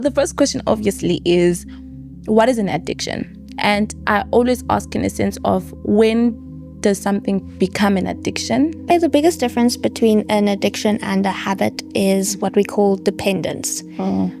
The first question obviously is, what is an addiction? And I always ask in a sense of, when does something become an addiction? The biggest difference between an addiction and a habit is what we call dependence.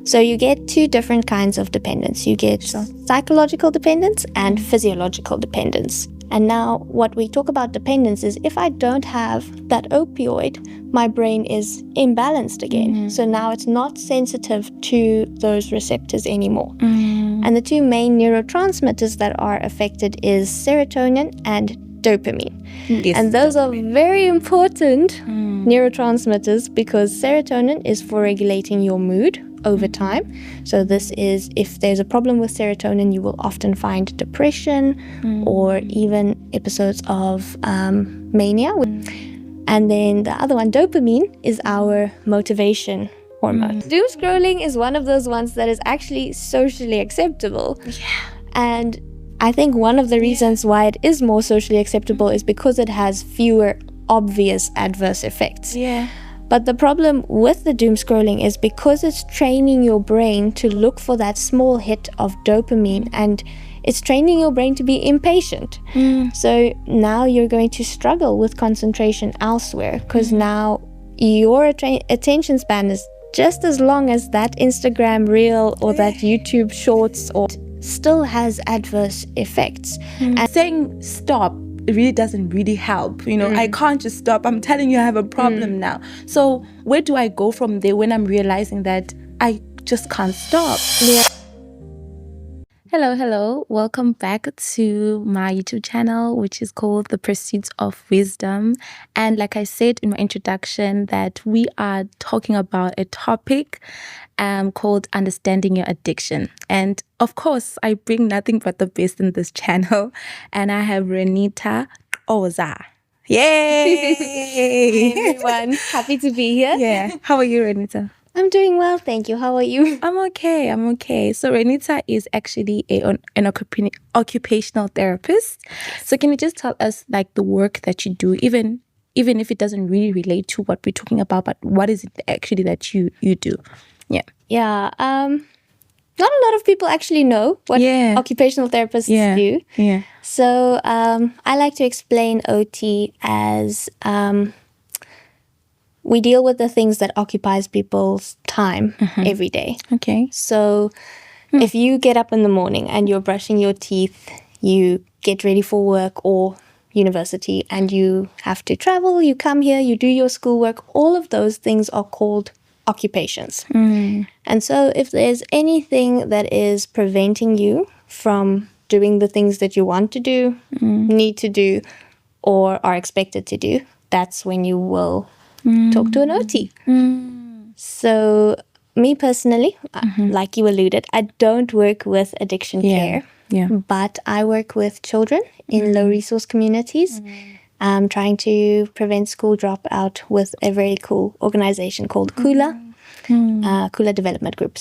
So you get two different kinds of dependence. You get psychological dependence and physiological dependence. And now what we talk about dependence is, if I don't have that opioid, my brain is imbalanced again. So now it's not sensitive to those receptors anymore. And the two main neurotransmitters that are affected is serotonin and dopamine. Yes, and those are very important neurotransmitters, because serotonin is for regulating your mood over time. So this is, if there's a problem with serotonin, you will often find depression or even episodes of mania. And then the other one, dopamine, is our motivation hormone. Doom scrolling is one of those ones that is actually socially acceptable. And I think one of the reasons why it is more socially acceptable is because it has fewer obvious adverse effects. But the problem with the doom scrolling is, because it's training your brain to look for that small hit of dopamine, and it's training your brain to be impatient. So now you're going to struggle with concentration elsewhere, because now your attention span is just as long as that Instagram reel or that YouTube shorts, or still has adverse effects. And saying stop really doesn't really help. I can't just stop. I'm telling you, I have a problem now. So where do I go from there when I'm realizing that I just can't stop? Hello. Welcome back to my YouTube channel, which is called The Pursuit of Wisdom. And like I said in my introduction, that we are talking about a topic called understanding your addiction. And of course, I bring nothing but the best in this channel. And I have Renita Oza. Yay! Hi everyone, happy to be here. Yeah. How are you, Renita? I'm doing well, thank you. How are you? I'm okay. So Renita is actually an occupational therapist. So can you just tell us, like, the work that you do, even if it doesn't really relate to what we're talking about, but what is it actually that you do? Not a lot of people actually know what occupational therapists do. So I like to explain OT as we deal with the things that occupies people's time every day. Okay. So if you get up in the morning and you're brushing your teeth, you get ready for work or university, and you have to travel, you come here, you do your schoolwork, all of those things are called occupations. And so if there's anything that is preventing you from doing the things that you want to do, need to do, or are expected to do, that's when you will talk to an OT. So me personally, like you alluded, I don't work with addiction care, but I work with children in low resource communities, trying to prevent school dropout with a very cool organization called Kula Development Group,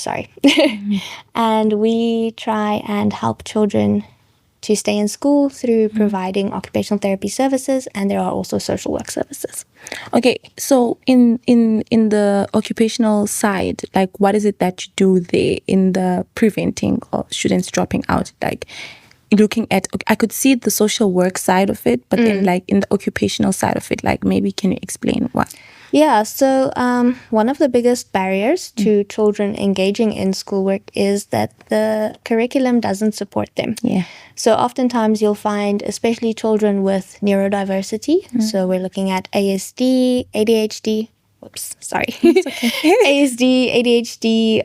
And we try and help children to stay in school through providing occupational therapy services, and there are also social work services. Okay, so in the occupational side, like, what is it that you do there in the preventing of students dropping out? Like, looking at, I could see the social work side of it, but then, like, in the occupational side of it, like, maybe can you explain what? Yeah, so one of the biggest barriers to children engaging in schoolwork is that the curriculum doesn't support them. So oftentimes you'll find, especially children with neurodiversity, so we're looking at ASD, ADHD, ASD, ADHD,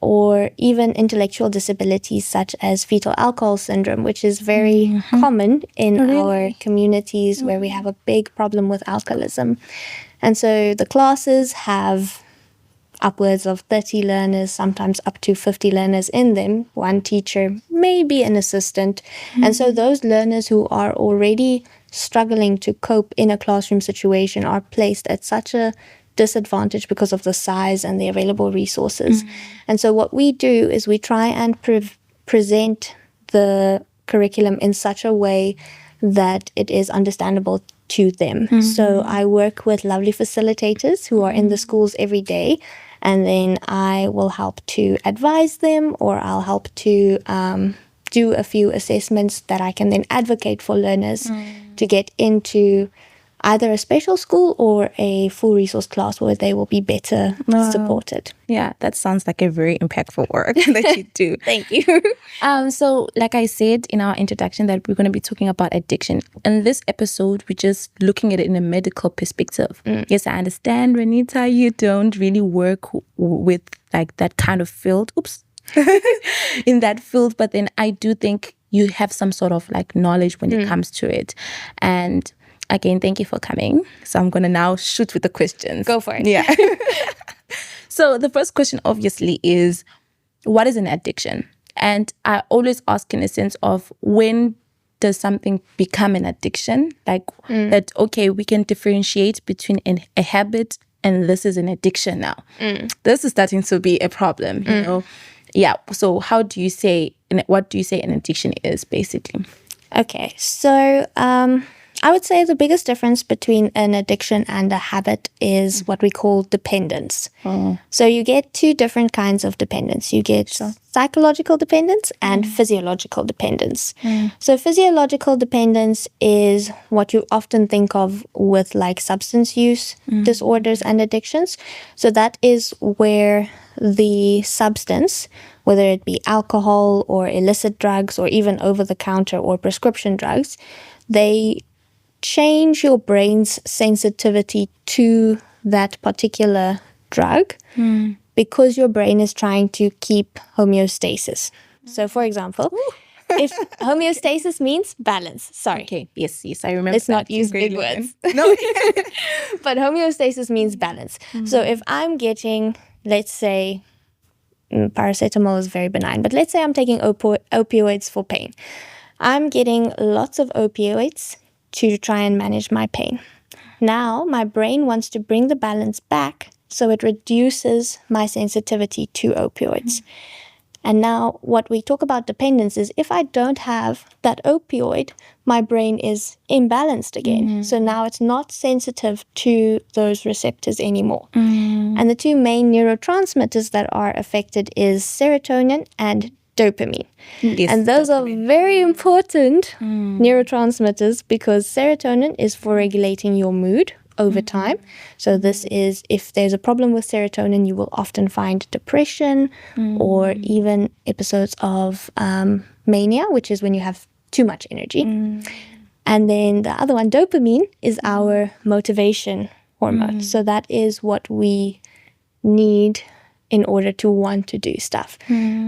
or even intellectual disabilities such as fetal alcohol syndrome, which is very common in our communities where we have a big problem with alcoholism. And so the classes have upwards of 30 learners, sometimes up to 50 learners in them, one teacher, maybe an assistant. And so those learners who are already struggling to cope in a classroom situation are placed at such a disadvantage because of the size and the available resources. And so what we do is we try and present the curriculum in such a way that it is understandable to them. So I work with lovely facilitators who are in the schools every day, and then I will help to advise them, or I'll help to do a few assessments that I can then advocate for learners to get into either a special school or a full resource class where they will be better supported. Yeah, that sounds like a very impactful work that you do. Thank you. So like I said in our introduction that we're going to be talking about addiction. In this episode, we're just looking at it in a medical perspective. Yes, I understand, Renita, you don't really work with like that kind of field. In that field, but then I do think you have some sort of like knowledge when it comes to it. And again, thank you for coming. So I'm going to now shoot with the questions. Go for it. Yeah. So the first question obviously is, what is an addiction? And I always ask in a sense of, when does something become an addiction? Like that, okay, we can differentiate between a habit and this is an addiction now. This is starting to be a problem, you know? Yeah. So what do you say an addiction is, basically? Okay. So I would say the biggest difference between an addiction and a habit is what we call dependence. So you get two different kinds of dependence. You get psychological dependence and physiological dependence. So physiological dependence is what you often think of with like substance use disorders and addictions. So that is where the substance, whether it be alcohol or illicit drugs or even over-the-counter or prescription drugs, they change your brain's sensitivity to that particular drug because your brain is trying to keep homeostasis. So, for example, if homeostasis means balance. Sorry. Okay. Yes, I remember. Let's not use big words. No. But homeostasis means balance. So if I'm getting, let's say, paracetamol is very benign, but let's say I'm taking opioids for pain. I'm getting lots of opioids to try and manage my pain. Now, my brain wants to bring the balance back, so it reduces my sensitivity to opioids. And now, what we talk about dependence is, if I don't have that opioid, my brain is imbalanced again. So now it's not sensitive to those receptors anymore. And the two main neurotransmitters that are affected is serotonin and dopamine. Yes, and those are very important neurotransmitters, because serotonin is for regulating your mood over time. So this is, if there's a problem with serotonin, you will often find depression or even episodes of mania, which is when you have too much energy. And then the other one, dopamine, is our motivation hormone. So that is what we need in order to want to do stuff.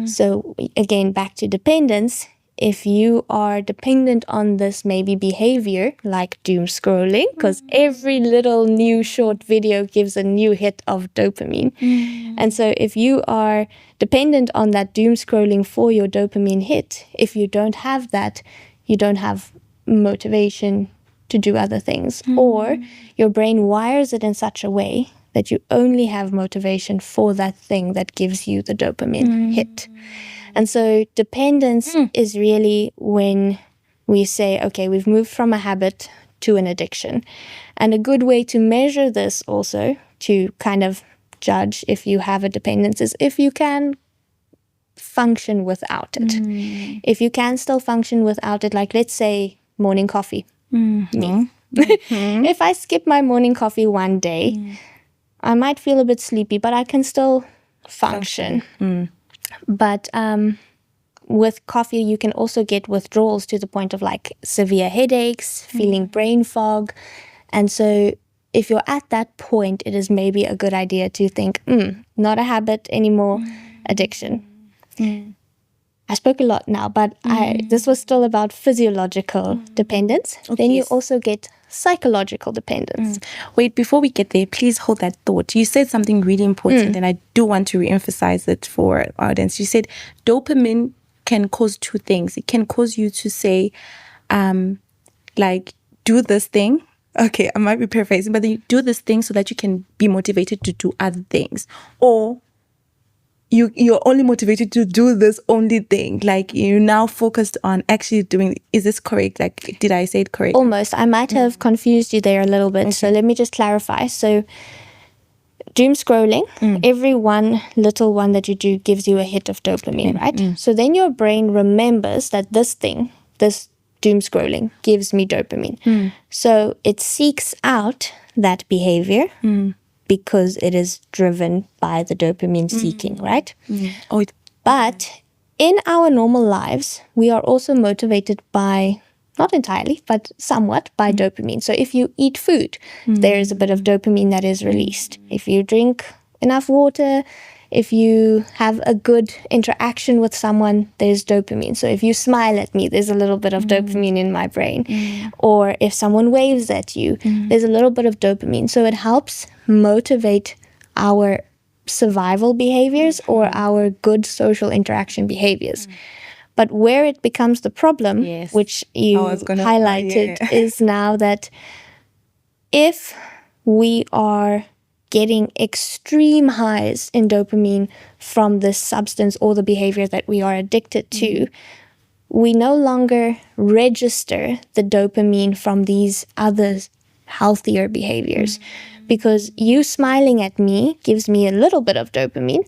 So again, back to dependence. If you are dependent on this maybe behavior, like doom scrolling, because every little new short video gives a new hit of dopamine. And so if you are dependent on that doom scrolling for your dopamine hit, if you don't have that, you don't have motivation to do other things. Or your brain wires it in such a way that you only have motivation for that thing that gives you the dopamine hit. And so dependence is really when we say, okay, we've moved from a habit to an addiction. And a good way to measure this also, to kind of judge if you have a dependence, is if you can function without it. If you can still function without it, like let's say morning coffee. Me. If I skip my morning coffee one day, I might feel a bit sleepy, but I can still function. But with coffee, you can also get withdrawals to the point of like severe headaches, feeling brain fog. And so if you're at that point, it is maybe a good idea to think, not a habit anymore, addiction. I spoke a lot now, but this was still about physiological dependence. Okay, then you also get psychological dependence. Wait, before we get there, please hold that thought. You said something really important, and I do want to re-emphasize it for our audience. You said dopamine can cause two things. It can cause you to say, like, do this thing. Okay, I might be paraphrasing, but then you do this thing so that you can be motivated to do other things. Or you're only motivated to do this only thing. Like, you're now focused on actually doing. Is this correct? Like, did I say it correct? Almost. I might have confused you there a little bit. Okay. So let me just clarify. So doom scrolling, every one little one that you do gives you a hit of dopamine, right? So then your brain remembers that this doom scrolling gives me dopamine. So it seeks out that behavior because it is driven by the dopamine seeking, right? But in our normal lives, we are also motivated by, not entirely, but somewhat by dopamine. So if you eat food, there is a bit of dopamine that is released. If you drink enough water, if you have a good interaction with someone, there's dopamine. So if you smile at me, there's a little bit of dopamine in my brain. Or if someone waves at you, there's a little bit of dopamine. So it helps motivate our survival behaviors or our good social interaction behaviors. But where it becomes the problem, which you highlighted, is now that if we are getting extreme highs in dopamine from this substance or the behavior that we are addicted to, we no longer register the dopamine from these other healthier behaviors. Because you smiling at me gives me a little bit of dopamine,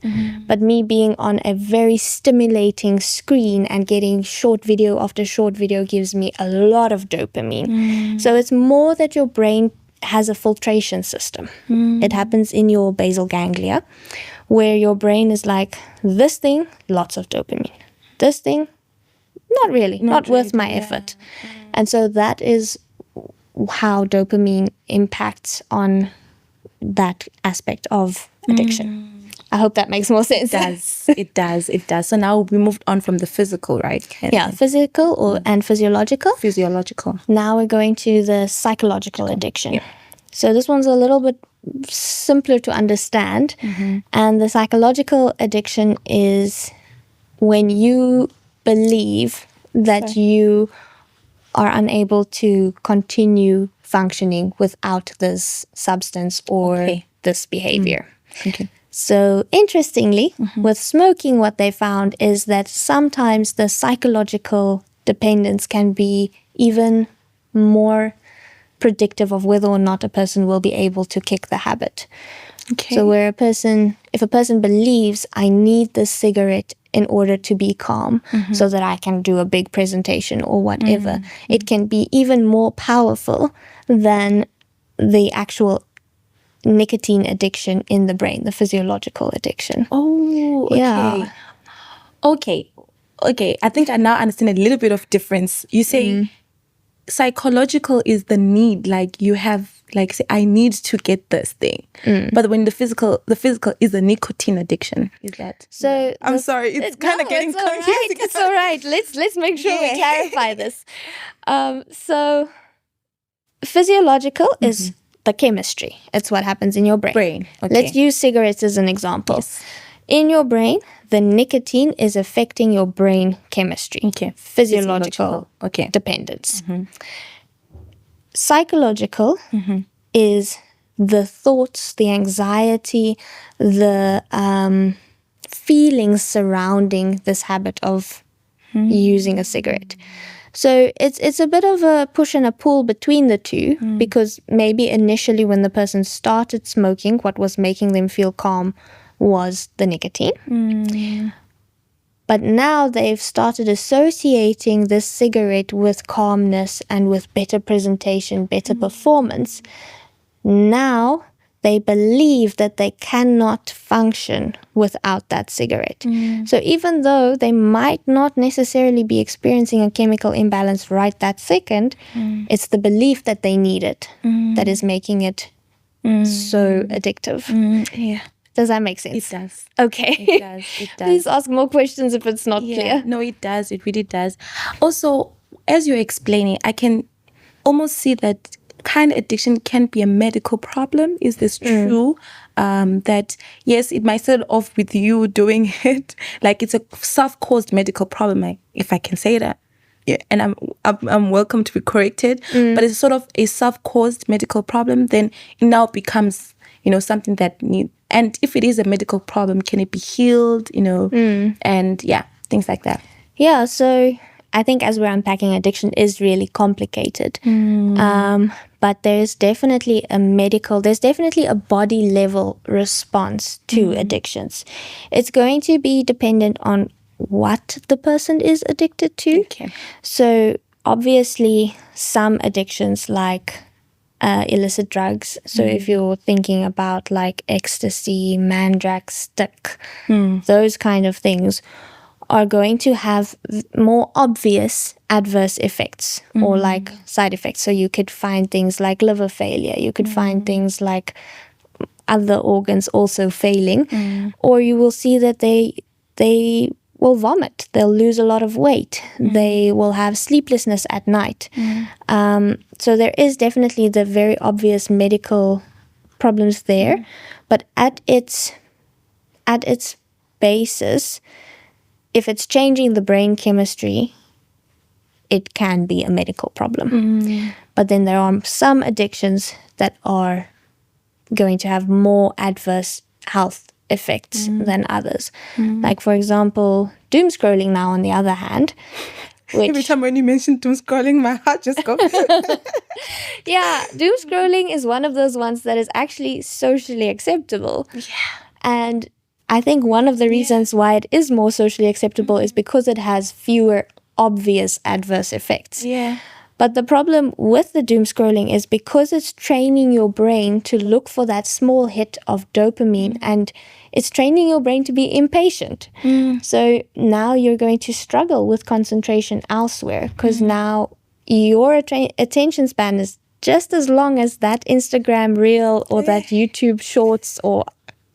but me being on a very stimulating screen and getting short video after short video gives me a lot of dopamine. So it's more that your brain has a filtration system. It happens in your basal ganglia, where your brain is like, this thing, lots of dopamine. This thing, not really, not worth my effort. And so that is how dopamine impacts on that aspect of addiction. I hope that makes more sense. It does. So now we moved on from the physical, right? Yeah, physical and physiological. Physiological. Now we're going to the psychological addiction. Yeah. So this one's a little bit simpler to understand. And the psychological addiction is when you believe that you are unable to continue functioning without this substance or this behavior. So interestingly, with smoking, what they found is that sometimes the psychological dependence can be even more predictive of whether or not a person will be able to kick the habit. So where if a person believes, I need this cigarette in order to be calm so that I can do a big presentation or whatever, it can be even more powerful than the actual nicotine addiction in the brain, the physiological addiction. Okay. I think I now understand a little bit of difference. You say psychological is the need, like you have, like, say, I need to get this thing. But when the physical is a nicotine addiction. Is that? So I'm sorry, it's kind of getting confusing. It's all right. Let's make sure we clarify this. So physiological is the chemistry. It's what happens in your brain. Let's use cigarettes as an example. In your brain, the nicotine is affecting your brain chemistry. Physiological dependence. Psychological is the thoughts, the anxiety, the feelings surrounding this habit of using a cigarette. So it's a bit of a push and a pull between the two, because maybe initially when the person started smoking, what was making them feel calm was the nicotine. But now they've started associating this cigarette with calmness and with better presentation, better performance. Now they believe that they cannot function without that cigarette. So even though they might not necessarily be experiencing a chemical imbalance right that second, it's the belief that they need it that is making it so addictive. Does that make sense? It does. Okay. It does. Please ask more questions if it's not clear. No, it does. It really does. Also, as you're explaining, I can almost see that kind of addiction can be a medical problem. Is this true? That, yes, it might start off with you doing it. Like it's a self-caused medical problem, if I can say that. Yeah, and I'm welcome to be corrected. But it's sort of a self-caused medical problem. Then it now becomes, something that needs. And if it is a medical problem, can it be healed? And things like that. Yeah. So I think as we're unpacking, addiction is really complicated. But there's definitely a body level response to addictions. It's going to be dependent on what the person is addicted to. Okay. So obviously some addictions like illicit drugs. So if you're thinking about like ecstasy, mandrax, stick, those kind of things are going to have more obvious adverse effects or like side effects. So you could find things like liver failure. You could find things like other organs also failing, or you will see that they will vomit. They'll lose a lot of weight. They will have sleeplessness at night. So there is definitely the very obvious medical problems there, but at its basis, if it's changing the brain chemistry, it can be a medical problem. But then there are some addictions that are going to have more adverse health effects than others. Like, for example, doom scrolling now, on the other hand. Every time when you mention doom scrolling, my heart just goes. Yeah, doom scrolling is one of those ones that is actually socially acceptable. Yeah. And I think one of the reasons why it is more socially acceptable is because it has fewer obvious adverse effects. Yeah. But the problem with the doom scrolling is because it's training your brain to look for that small hit of dopamine, and it's training your brain to be impatient. So now you're going to struggle with concentration elsewhere, because now your attention span is just as long as that Instagram reel or that YouTube shorts, or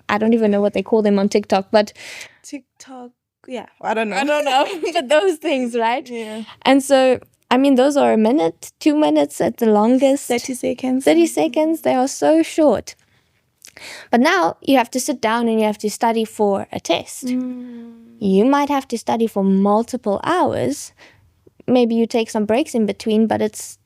I don't even know what they call them on TikTok, but TikTok, yeah, I don't know. but those things, right? Yeah. And so, I mean, those are a minute, 2 minutes at the longest. 30 seconds. 30 seconds, they are so short. But now you have to sit down and you have to study for a test. You might have to study for multiple hours. Maybe you take some breaks in between, but it's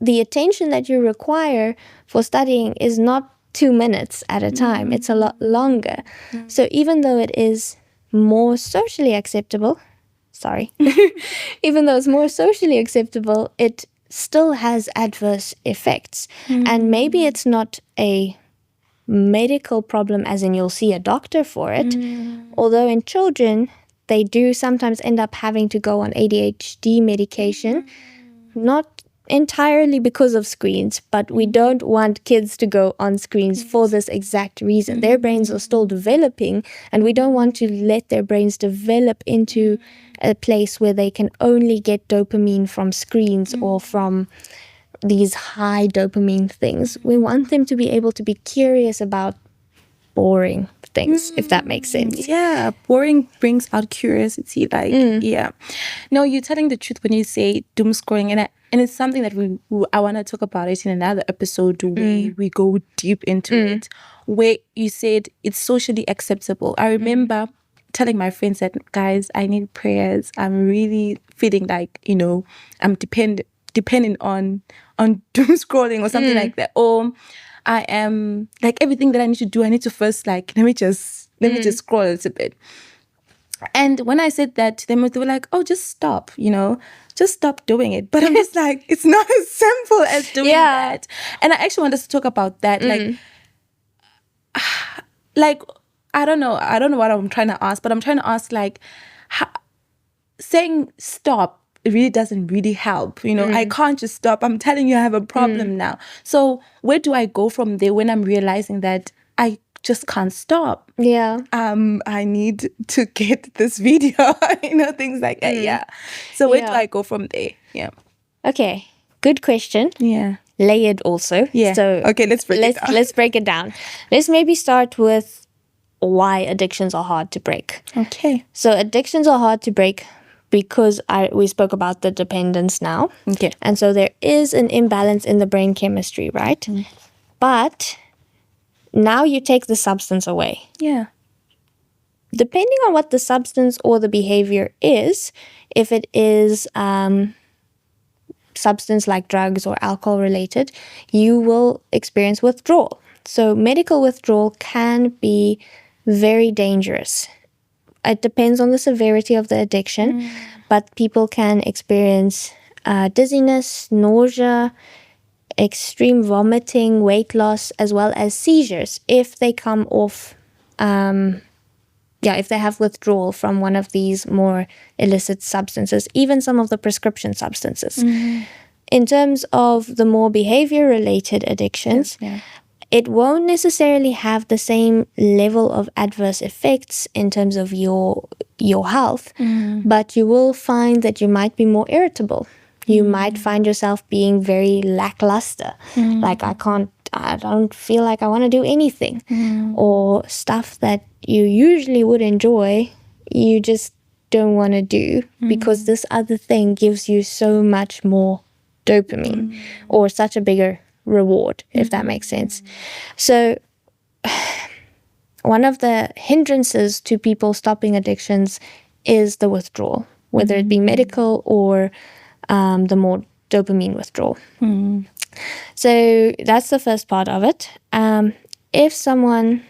the attention that you require for studying is not 2 minutes at a time. It's a lot longer. So even though it is more socially acceptable, even though it's more socially acceptable, it still has adverse effects. And maybe it's not a medical problem as in you'll see a doctor for it, although in children they do sometimes end up having to go on ADHD medication, not entirely because of screens, but we don't want kids to go on screens for this exact reason. Their brains are still developing, and we don't want to let their brains develop into a place where they can only get dopamine from screens or from these high dopamine things. We want them to be able to be curious about boring things, if that makes sense. Yeah, boring brings out curiosity. Like, yeah. No, you're telling the truth when you say doom scrolling, and it's something that I want to talk about it in another episode where we go deep into it, where you said it's socially acceptable. I remember telling my friends that, guys, I need prayers. I'm really feeling like, I'm dependent on doom scrolling or something like that. Or I am like, everything that I need to do, I need to first like, let me just scroll a little bit. And when I said that to them, they were like, oh, just stop, just stop doing it. But I'm just like, it's not as simple as doing that. And I actually want us to talk about that. Like, I don't know what I'm trying to ask, but I'm trying to ask, like, saying stop, it really doesn't really help. I can't just stop. I'm telling you, I have a problem now. So where do I go from there when I'm realizing that I just can't stop? Yeah. I need to get this video, things like that. Yeah. So where do I go from there? Yeah. Okay. Good question. Yeah. Layered also. Yeah. So okay, let's break it down. Let's break it down. Let's maybe start with why addictions are hard to break. Okay. So addictions are hard to break because we spoke about the dependence now. Okay. And so there is an imbalance in the brain chemistry, right? But now you take the substance away. Yeah. Depending on what the substance or the behavior is, if it is substance like drugs or alcohol related, you will experience withdrawal. So medical withdrawal can be very dangerous. it depends on the severity of the addiction, but people can experience dizziness, nausea, extreme vomiting, weight loss, as well as seizures if they come off, if they have withdrawal from one of these more illicit substances, even some of the prescription substances. In terms of the more behavior-related addictions, it won't necessarily have the same level of adverse effects in terms of your health, but you will find that you might be more irritable. You might find yourself being very lackluster, like I don't feel like I want to do anything, or stuff that you usually would enjoy, you just don't want to do because this other thing gives you so much more dopamine or such a bigger reward, if that makes sense. So one of the hindrances to people stopping addictions is the withdrawal, whether it be medical or the more dopamine withdrawal. So that's the first part of it. If someone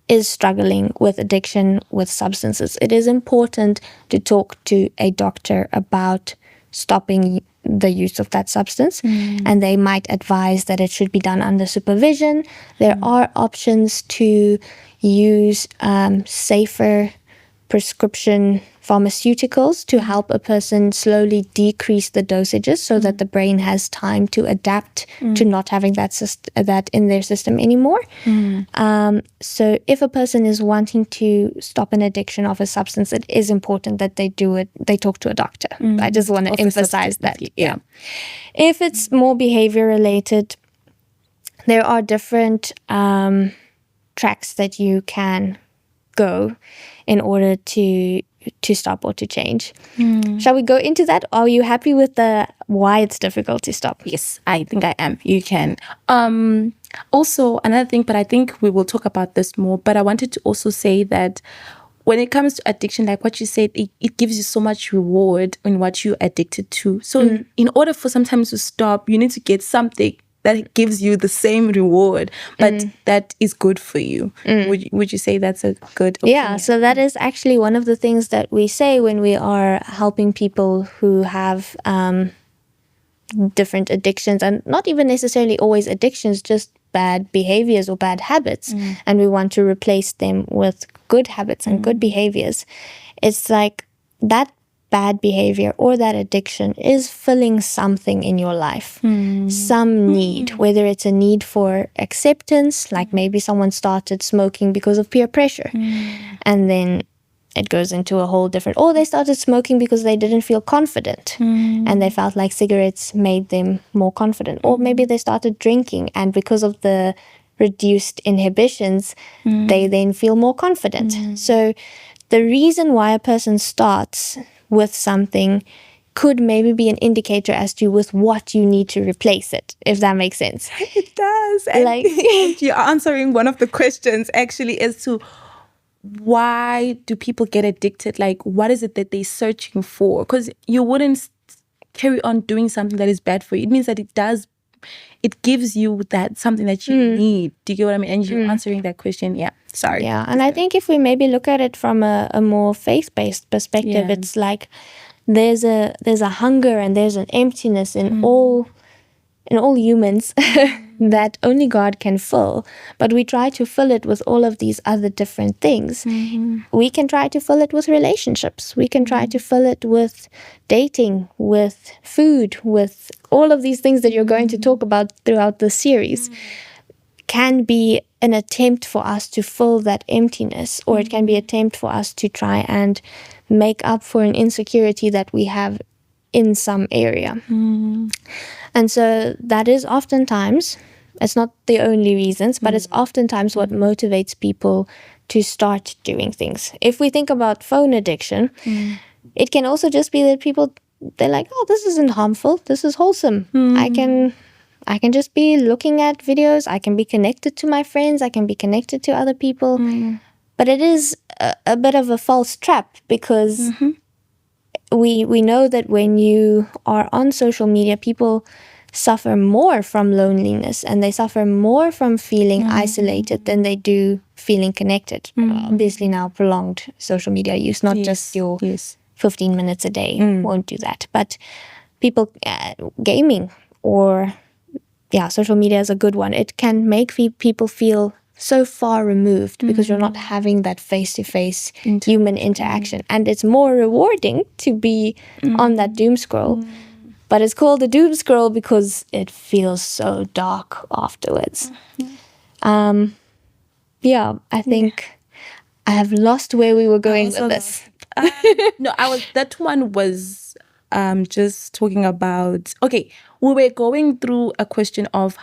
is struggling with addiction with substances, it is important to talk to a doctor about stopping the use of that substance, and they might advise that it should be done under supervision. There are options to use safer prescription pharmaceuticals to help a person slowly decrease the dosages so that the brain has time to adapt to not having that in their system anymore. So if a person is wanting to stop an addiction of a substance, it is important that they talk to a doctor. I just want to emphasize that. Yeah. If it's more behavior related, there are different tracks that you can go in order to stop or to change. Shall we go into that? Are you happy with the why it's difficult to stop? Yes, I think I am. You can. Also, another thing, but I think we will talk about this more, but I wanted to also say that when it comes to addiction, like what you said, it gives you so much reward in what you're addicted to. So in order for sometimes to stop, you need to get something that gives you the same reward, but that is good for you. Would you say that's a good opinion? Yeah, so that is actually one of the things that we say when we are helping people who have different addictions, and not even necessarily always addictions, just bad behaviors or bad habits, and we want to replace them with good habits and good behaviors. It's like that bad behavior or that addiction is filling something in your life, some need, whether it's a need for acceptance, like maybe someone started smoking because of peer pressure, and then it goes into a whole different, or they started smoking because they didn't feel confident and they felt like cigarettes made them more confident, or maybe they started drinking and because of the reduced inhibitions they then feel more confident. So the reason why a person starts with something could maybe be an indicator as to with what you need to replace it, if that makes sense. It does. And Like you're answering one of the questions actually as to why do people get addicted? Like, what is it that they're searching for? Because you wouldn't carry on doing something that is bad for you. It means that it gives you that something that you need. Do you get what I mean? And you're answering that question. Yeah. Sorry. Yeah, and I think if we maybe look at it from a more faith-based perspective, it's like there's a hunger and there's an emptiness in all humans that only God can fill. But we try to fill it with all of these other different things. We can try to fill it with relationships. We can try to fill it with dating, with food, with all of these things that you're going to talk about throughout the series. Can be an attempt for us to fill that emptiness, or it can be an attempt for us to try and make up for an insecurity that we have in some area. And so that is oftentimes, it's not the only reasons, but it's oftentimes what motivates people to start doing things. If we think about phone addiction, it can also just be that people, they're like, oh, this isn't harmful, this is wholesome. I can just be looking at videos, I can be connected to my friends, I can be connected to other people. But it is a bit of a false trap, because we know that when you are on social media, people suffer more from loneliness and they suffer more from feeling isolated than they do feeling connected. Obviously now prolonged social media use, not just your 15 minutes a day won't do that. But people, gaming or social media is a good one. It can make people feel so far removed because you're not having that face-to-face human interaction. And it's more rewarding to be on that doom scroll. But it's called a doom scroll because it feels so dark afterwards. I think I have lost where we were going with this. That one was just talking about, we were going through a question of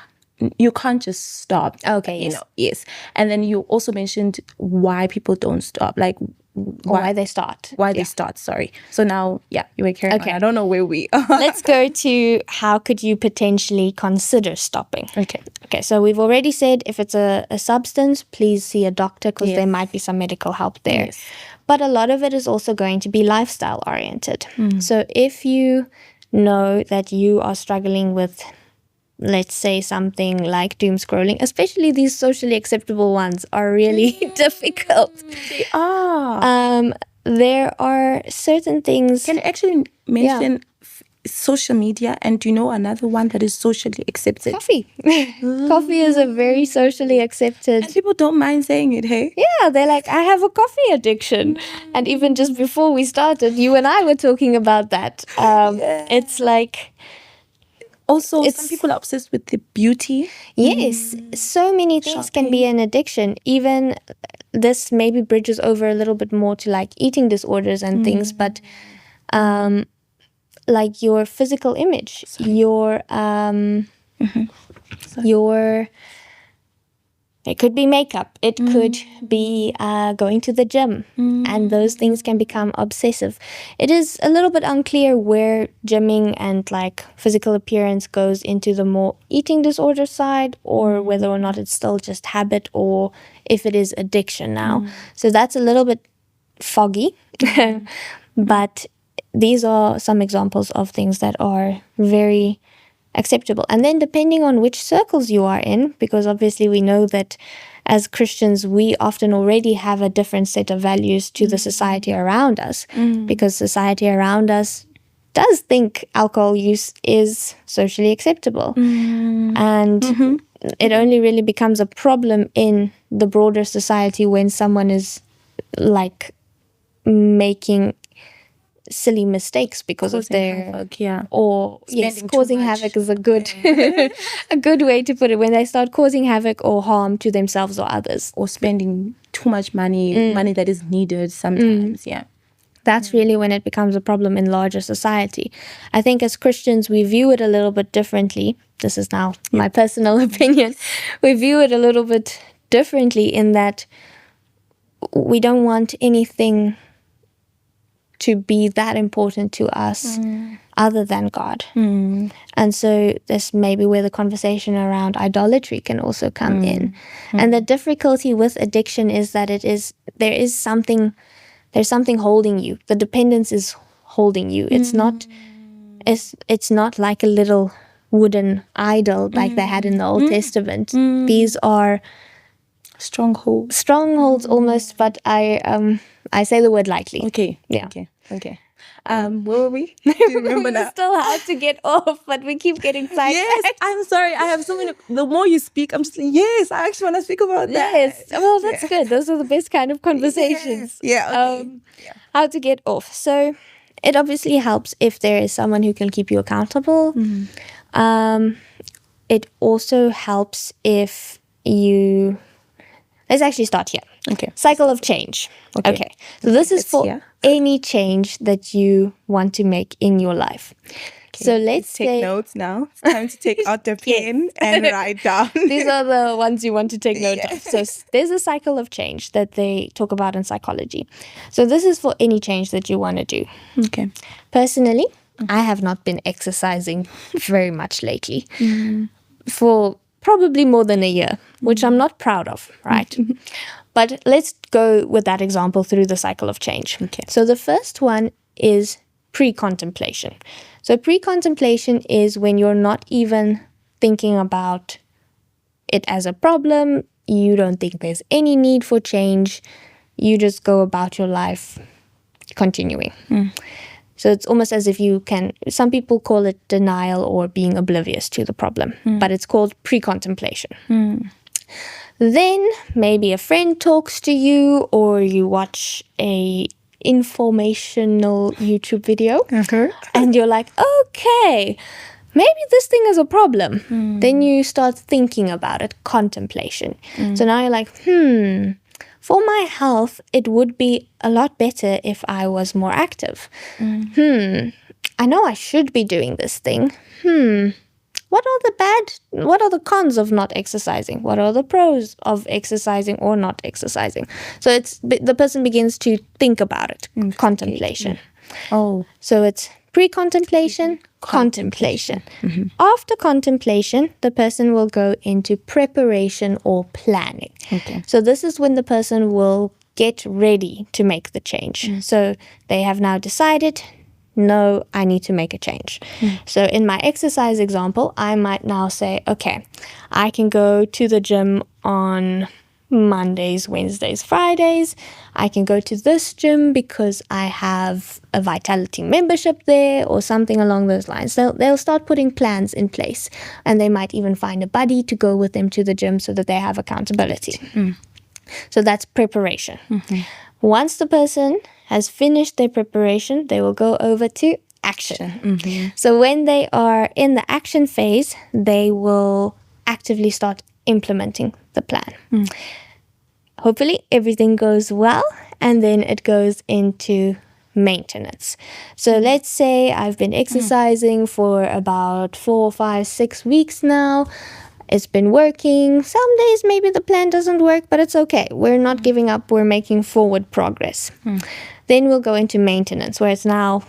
you can't just stop. Okay, yes. And then you also mentioned why people don't stop, like why they start. They start, sorry. So now, you were carrying on. I don't know where we are. Let's go to how could you potentially consider stopping. Okay, so we've already said if it's a substance, please see a doctor because there might be some medical help there. Yes. But a lot of it is also going to be lifestyle oriented. So if you know that you are struggling with, let's say, something like doom scrolling, especially these socially acceptable ones are really difficult. They are. There are certain things. Can you actually mention social media, and do you know another one that is socially accepted? Coffee. Coffee is a very socially accepted. And people don't mind saying it, hey? Yeah, they're like, I have a coffee addiction. And even just before we started, you and I were talking about that. It's like... Also, some people are obsessed with the beauty. Yes, so many things can be an addiction. Even this maybe bridges over a little bit more to like eating disorders and things, but like your physical image, your it could be makeup, it could be going to the gym, and those things can become obsessive. It is a little bit unclear where gymming and like physical appearance goes into the more eating disorder side, or whether or not it's still just habit, or if it is addiction now. So that's a little bit foggy, but these are some examples of things that are very acceptable. And then depending on which circles you are in, because obviously we know that as Christians, we often already have a different set of values to the society around us, because society around us does think alcohol use is socially acceptable. And it only really becomes a problem in the broader society when someone is like making silly mistakes because of their havoc, causing havoc is a good a good way to put it, when they start causing havoc or harm to themselves or others, or spending too much money that is needed sometimes. That's really when it becomes a problem in larger society. I think as Christians we view it a little bit differently. This is now my personal opinion. We view it a little bit differently in that we don't want anything to be that important to us other than God. And so this may be where the conversation around idolatry can also come in. And the difficulty with addiction is that there's something holding you. The dependence is holding you. It's not like a little wooden idol like they had in the Old Testament. These are strongholds almost, but I say the word lightly. Okay. Where were we? Do you remember now? Still hard to get off, but we keep getting sidetracked. Yes, I'm sorry. I have so many. The more you speak, I'm just like, yes, I actually want to speak about that. Yes, well, that's good. Those are the best kind of conversations. How to get off. So it obviously helps if there is someone who can keep you accountable. It also helps if you... Let's actually start here. Okay. Cycle of change. Okay. So this is for any change that you want to make in your life. Okay. So let's take notes now. It's time to take out the pen and write down. These are the ones you want to take note of. So there's a cycle of change that they talk about in psychology. So this is for any change that you want to do. Okay. Personally, I have not been exercising very much lately. For probably more than a year, which I'm not proud of, right? But let's go with that example through the cycle of change. Okay. So the first one is pre-contemplation. So pre-contemplation is when you're not even thinking about it as a problem. You don't think there's any need for change. You just go about your life continuing. So it's almost as if some people call it denial or being oblivious to the problem, but it's called pre-contemplation. Then maybe a friend talks to you, or you watch a informational YouTube video, and you're like, okay, maybe this thing is a problem. Then you start thinking about it, contemplation. So now you're like, for my health, it would be a lot better if I was more active. I know I should be doing this thing. What are the cons of not exercising? What are the pros of exercising or not exercising? So the person begins to think about it, contemplation. So it's pre-contemplation, contemplation. After contemplation, the person will go into preparation or planning. So this is when the person will get ready to make the change. So they have now decided, no, I need to make a change. So in my exercise example, I might now say, okay, I can go to the gym on Mondays, Wednesdays, Fridays. I can go to this gym because I have a Vitality membership there, or something along those lines. So they'll start putting plans in place, and they might even find a buddy to go with them to the gym so that they have accountability. So that's preparation. Once the person has finished their preparation, they will go over to action. So when they are in the action phase, they will actively start implementing the plan. Hopefully everything goes well, and then it goes into maintenance. So let's say I've been exercising for about 4, 5, 6 weeks now. It's been working. Some days maybe the plan doesn't work, but it's okay. We're not giving up. We're making forward progress. Then we'll go into maintenance, where it's now,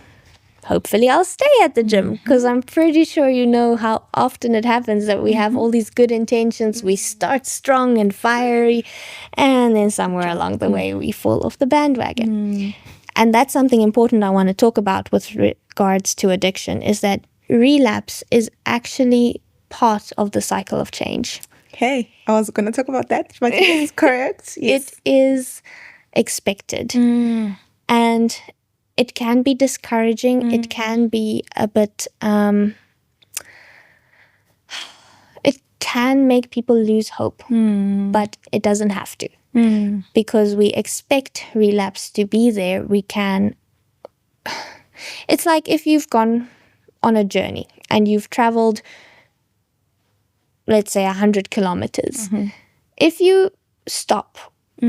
hopefully I'll stay at the gym, because I'm pretty sure you know how often it happens that we have all these good intentions. We start strong and fiery, and then somewhere along the way we fall off the bandwagon. And that's something important I want to talk about with regards to addiction, is that relapse is actually part of the cycle of change. Okay, I was going to talk about that, but it's correct. Yes. It is expected. And it can be discouraging. It can be a bit, it can make people lose hope, but it doesn't have to. Because we expect relapse to be there. It's like if you've gone on a journey and you've traveled, let's say 100 kilometers. If you stop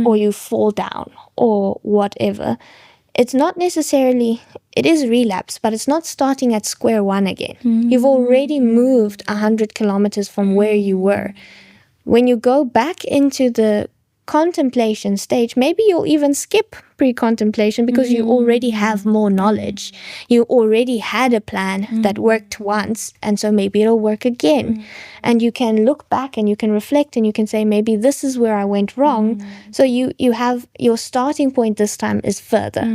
or you fall down or whatever, it's not necessarily, it is relapse, but it's not starting at square one again. You've already moved 100 kilometers from where you were. When you go back into the contemplation stage, maybe you'll even skip pre-contemplation because you already have more knowledge. You already had a plan that worked once, and so maybe it'll work again. And you can look back and you can reflect and you can say, maybe this is where I went wrong. So you have your starting point this time is further.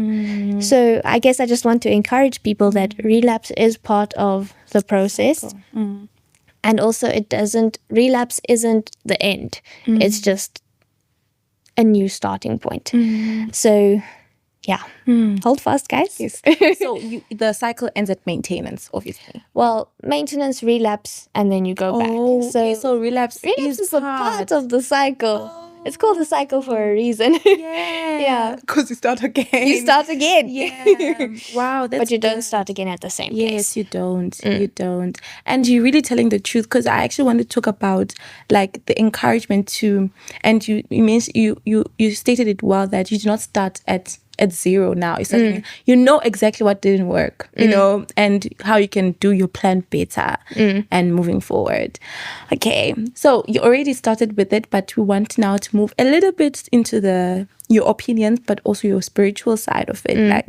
So I guess I just want to encourage people that relapse is part of the process. And also relapse isn't the end. It's just a new starting point. So yeah, hold fast, guys. Yes. So the cycle ends at maintenance, obviously. Well, maintenance, relapse, and then you go back. So relapse is a part of the cycle. It's called a cycle for a reason. Yeah. Because you start again. You start again. Yeah. Wow. But you don't start again at the same place. Yes, you don't. You don't. And you're really telling the truth, because I actually want to talk about like the encouragement to, and you stated it well, that you do not start at zero now. It's like, you know exactly what didn't work, you know, and how you can do your plan better and moving forward. Okay, so you already started with it, but we want now to move a little bit into your opinions, but also your spiritual side of it. Like,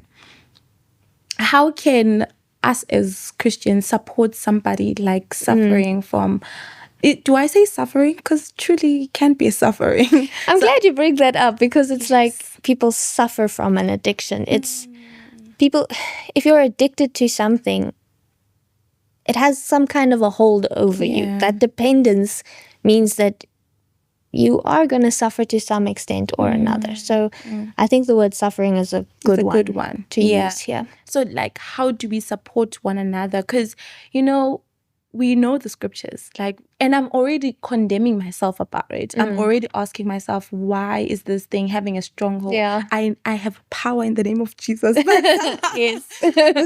how can us as Christians support somebody like suffering from do I say suffering? Because truly it can be suffering. I'm glad you bring that up, because it's like people suffer from an addiction. It's people, if you're addicted to something, it has some kind of a hold over you. That dependence means that you are going to suffer to some extent or another. So I think the word suffering is a good one to use here. So like, how do we support one another? Because, you know, we know the scriptures, like, and I'm already condemning myself about it. I'm already asking myself, why is this thing having a stronghold? Yeah. I have power in the name of Jesus. Yes.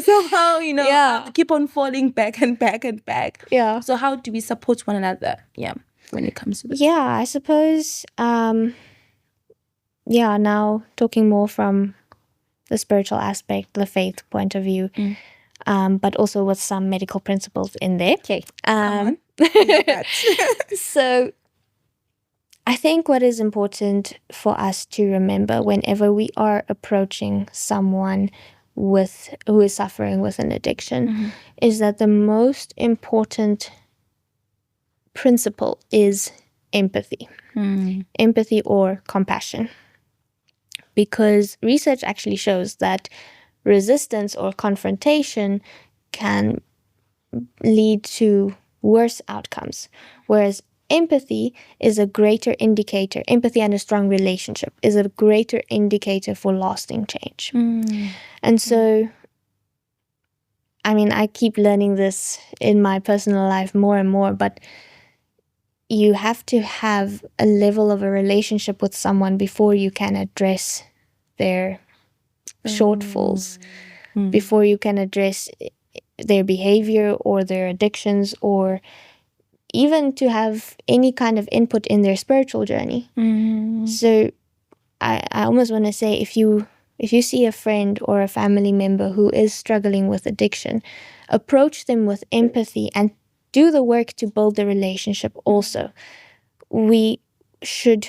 Somehow, you know, I keep on falling back and back and back. Yeah. So how do we support one another? Yeah, when it comes to this. Yeah, I suppose, now talking more from the spiritual aspect, the faith point of view, but also with some medical principles in there. Okay, come on. So I think what is important for us to remember whenever we are approaching someone who is suffering with an addiction is that the most important principle is empathy. Empathy or compassion. Because research actually shows that resistance or confrontation can lead to worse outcomes, whereas empathy is a greater indicator. Empathy and a strong relationship is a greater indicator for lasting change. And so, I mean, I keep learning this in my personal life more and more, but you have to have a level of a relationship with someone before you can address their shortfalls, before you can address their behavior or their addictions, or even to have any kind of input in their spiritual journey. So I almost want to say, if you see a friend or a family member who is struggling with addiction, approach them with empathy and do the work to build the relationship also. We should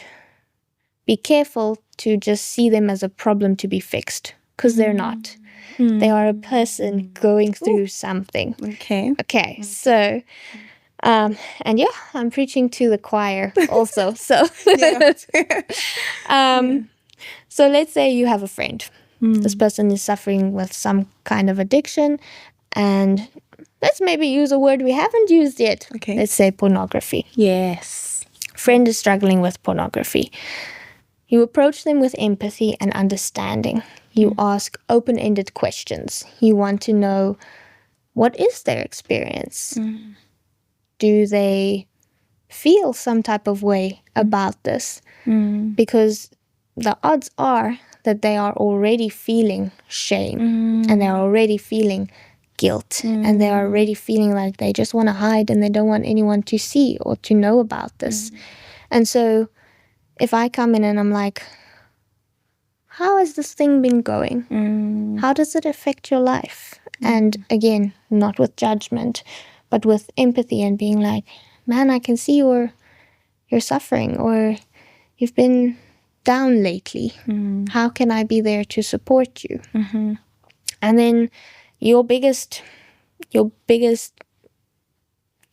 be careful to just see them as a problem to be fixed, because they're not. They are a person going through something. Okay, so, and yeah, I'm preaching to the choir also. So, so let's say you have a friend. This person is suffering with some kind of addiction, and let's maybe use a word we haven't used yet. Okay. Let's say pornography. Yes. Friend is struggling with pornography. You approach them with empathy and understanding. You ask open-ended questions. You want to know, what is their experience? Do they feel some type of way about this? Because the odds are that they are already feeling shame and they're already feeling guilt and they're already feeling like they just want to hide and they don't want anyone to see or to know about this. And so if I come in and I'm like, how has this thing been going? How does it affect your life? And again, not with judgment, but with empathy and being like, man, I can see you're suffering, or you've been down lately. How can I be there to support you? And then your biggest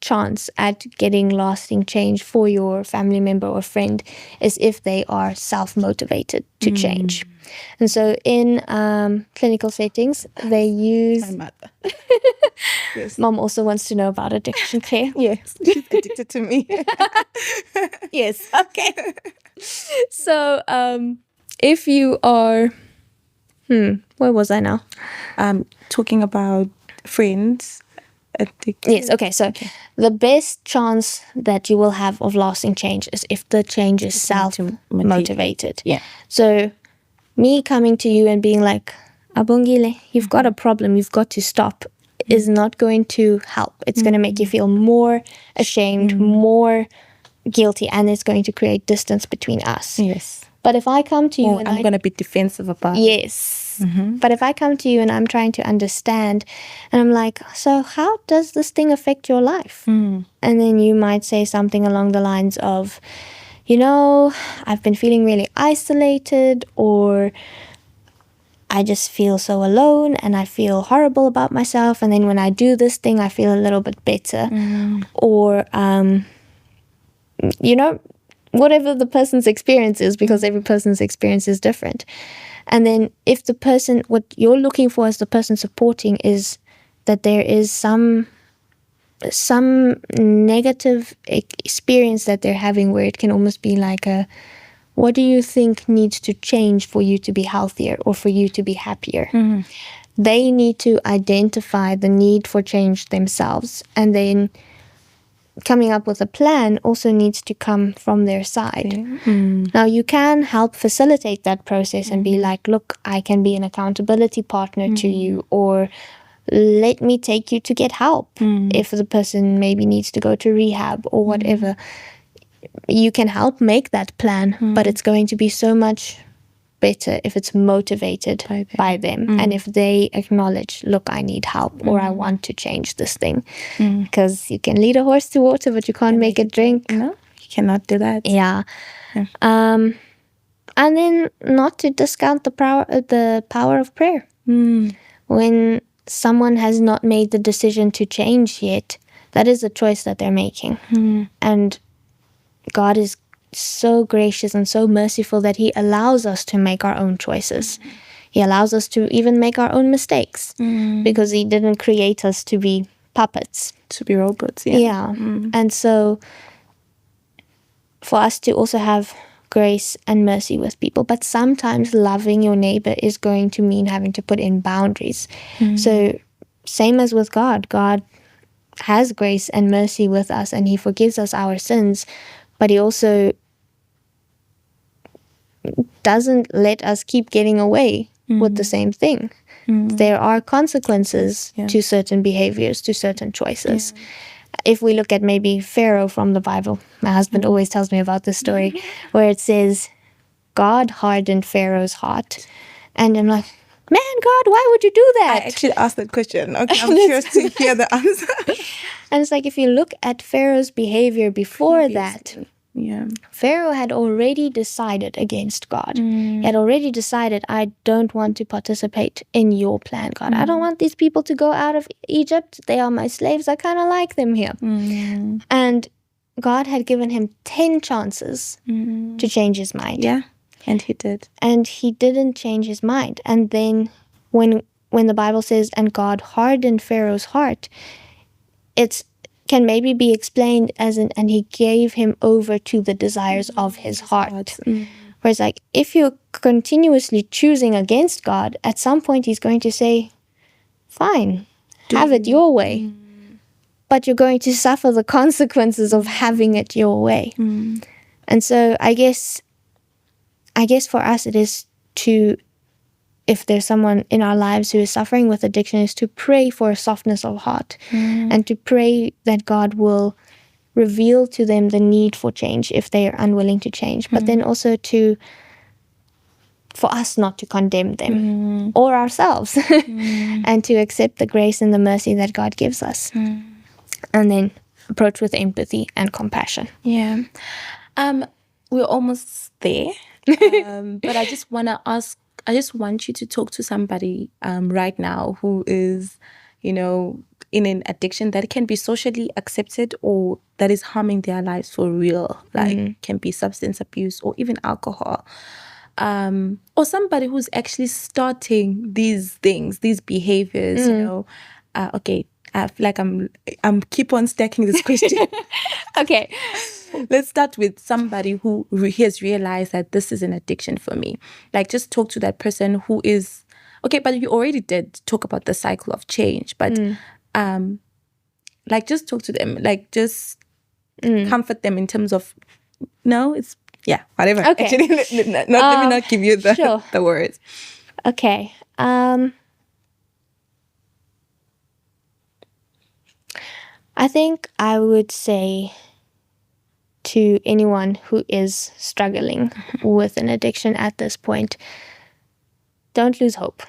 chance at getting lasting change for your family member or friend is if they are self-motivated to change. And so in clinical settings, they use... My mother. Yes. Mom also wants to know about addiction, Claire. Yes, she's addicted to me. Yes, okay. So if you are... where was I now? Talking about friends addicted. Yes, okay. So the best chance that you will have of lasting change is if the change is self-motivated. Yeah. So me coming to you and being like, Abongile, you've got a problem, you've got to stop, is not going to help. It's going to make you feel more ashamed, more guilty, and it's going to create distance between us. Yes. But if I come to you and I'm going to be defensive about it. Yes. But if I come to you and I'm trying to understand and I'm like, so how does this thing affect your life? And then you might say something along the lines of, you know, I've been feeling really isolated, or I just feel so alone and I feel horrible about myself. And then when I do this thing, I feel a little bit better. Or, you know, whatever the person's experience is, because every person's experience is different. And then if the person, what you're looking for as the person supporting is that there is some negative experience that they're having, where it can almost be like a, what do you think needs to change for you to be healthier or for you to be happier? They need to identify the need for change themselves, and then coming up with a plan also needs to come from their side. Now, you can help facilitate that process and be like, look, I can be an accountability partner to you, or let me take you to get help if the person maybe needs to go to rehab or whatever. You can help make that plan, but it's going to be so much better if it's motivated by them, and if they acknowledge, look, I need help, or I want to change this thing. Because you can lead a horse to water, but you can't make it drink. No, you cannot do that. Yeah. And then not to discount the power of prayer. When someone has not made the decision to change yet, that is a choice that they're making. And God is so gracious and so merciful that He allows us to make our own choices. He allows us to even make our own mistakes, because He didn't create us to be puppets. To be robots, And so for us to also have grace and mercy with people, but sometimes loving your neighbor is going to mean having to put in boundaries. So same as with God has grace and mercy with us, and He forgives us our sins, but He also doesn't let us keep getting away with the same thing. There are consequences to certain behaviors, to certain choices. If we look at maybe Pharaoh from the Bible, my husband always tells me about this story, where it says, God hardened Pharaoh's heart. And I'm like, man, God, why would you do that? I actually asked that question. Okay, I'm curious to hear the answer. And it's like, if you look at Pharaoh's behavior before that, Pharaoh had already decided against God. He had already decided, I don't want to participate in your plan, God. I don't want these people to go out of Egypt. They are my slaves. I kind of like them here. And God had given him 10 chances to change his mind. Yeah, and he did. And he didn't change his mind. And then when the Bible says, and God hardened Pharaoh's heart, it can maybe be explained as and he gave him over to the desires of his heart. Whereas, like, if you're continuously choosing against God, at some point He's going to say, fine, have it your way. But you're going to suffer the consequences of having it your way. And so I guess for us it is to, if there's someone in our lives who is suffering with addiction, is to pray for a softness of heart and to pray that God will reveal to them the need for change if they are unwilling to change. But then also for us not to condemn them or ourselves and to accept the grace and the mercy that God gives us. And then approach with empathy and compassion. Yeah. We're almost there. But I just want to ask, I just want you to talk to somebody right now who is, in an addiction that can be socially accepted or that is harming their lives for real. Like can be substance abuse or even alcohol. Or somebody who's actually starting these things, these behaviors, okay, I feel like I'm keep on stacking this question. Okay. Let's start with somebody who has realized that this is an addiction for me. Like, just talk to that person who is, okay, but you already did talk about the cycle of change, but like, just talk to them, like, just comfort them in terms of, no, it's, yeah, whatever. Okay. Actually, let me not give you the, the words. Okay. I think I would say to anyone who is struggling with an addiction at this point, don't lose hope.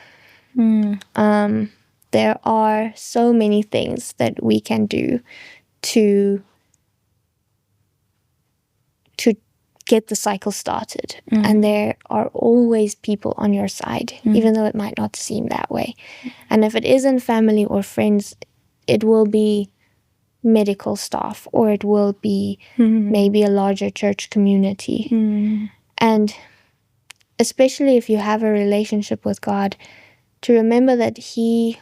There are so many things that we can do to get the cycle started. And there are always people on your side, even though it might not seem that way. And if it isn't family or friends, it will be medical staff, or it will be maybe a larger church community. And especially if you have a relationship with God, to remember that He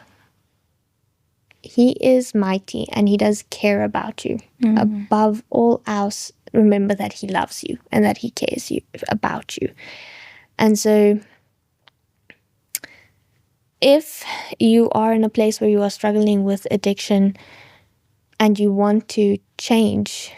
is mighty and He does care about you. Above all else, remember that He loves you and that He cares about you. And so if you are in a place where you are struggling with addiction and you want to change,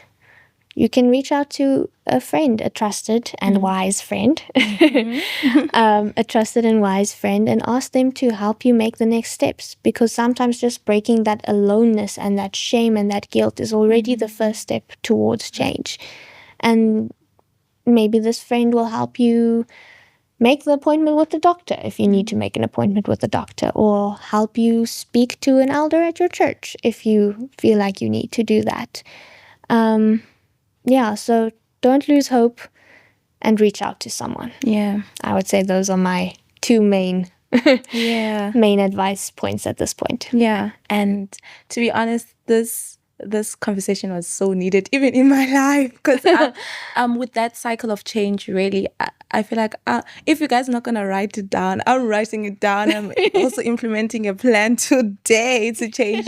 you can reach out to a friend, a trusted and wise friend, a trusted and wise friend, and ask them to help you make the next steps. Because sometimes just breaking that aloneness and that shame and that guilt is already the first step towards change. And maybe this friend will help you make the appointment with the doctor if you need to make an appointment with the doctor, or help you speak to an elder at your church if you feel like you need to do that. So don't lose hope and reach out to someone. Yeah. I would say those are my two main main advice points at this point. Yeah. And to be honest, this conversation was so needed even in my life, because with that cycle of change, really, I feel like if you guys are not going to write it down, I'm writing it down. I'm also implementing a plan today to change.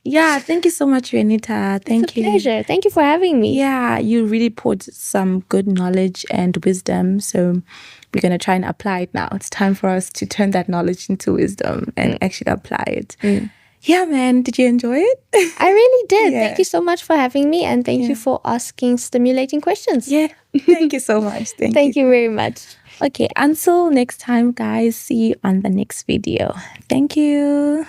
Yeah, thank you so much, Renita. Thank you. Pleasure. Thank you for having me. Yeah, you really poured some good knowledge and wisdom. So we're going to try and apply it now. It's time for us to turn that knowledge into wisdom and actually apply it. Yeah, man. Did you enjoy it? I really did. Yeah. Thank you so much for having me, and thank you for asking stimulating questions. Yeah. Thank you so much. Thank you very much. Okay, until next time, guys. See you on the next video. Thank you.